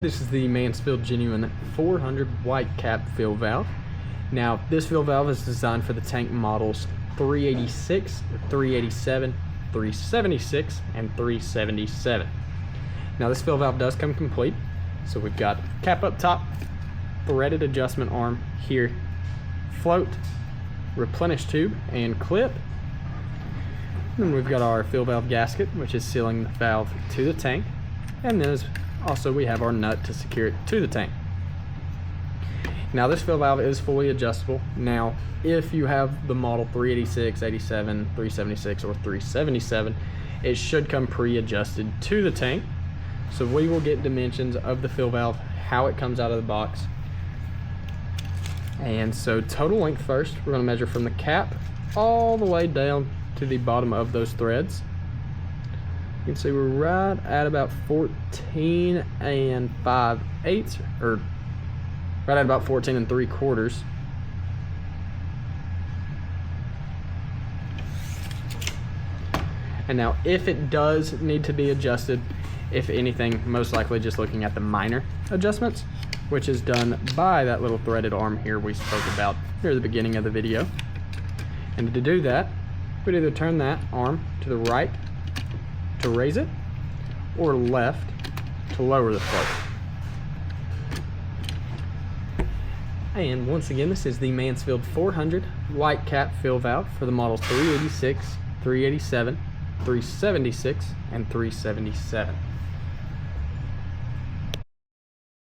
This is the Mansfield Genuine 400 white cap fill valve. Now, this fill valve is designed for the tank models 386, 387, 376, and 377. Now, this fill valve does come complete. So we've got cap up top, threaded adjustment arm here, float, replenish tube, and clip. Then we've got our fill valve gasket, which is sealing the valve to the tank. And then also we have our nut to secure it to the tank. Now, this fill valve is fully adjustable. Now, if you have the model 386, 87, 376, or 377, it should come pre-adjusted to the tank. So we will get dimensions of the fill valve, how it comes out of the box. And so total length first, we're going to measure from the cap all the way down to the bottom of those threads. You can see we're right at about 14 and 5/8, or right at about 14 and 3/4. And now, if it does need to be adjusted, if anything, most likely just looking at the minor adjustments, which is done by that little threaded arm here we spoke about near the beginning of the video. And to do that, we'd either turn that arm to the right to raise it, or left to lower the float. And once again, this is the Mansfield 400 white cap fill valve for the models 386, 387, 376, and 377.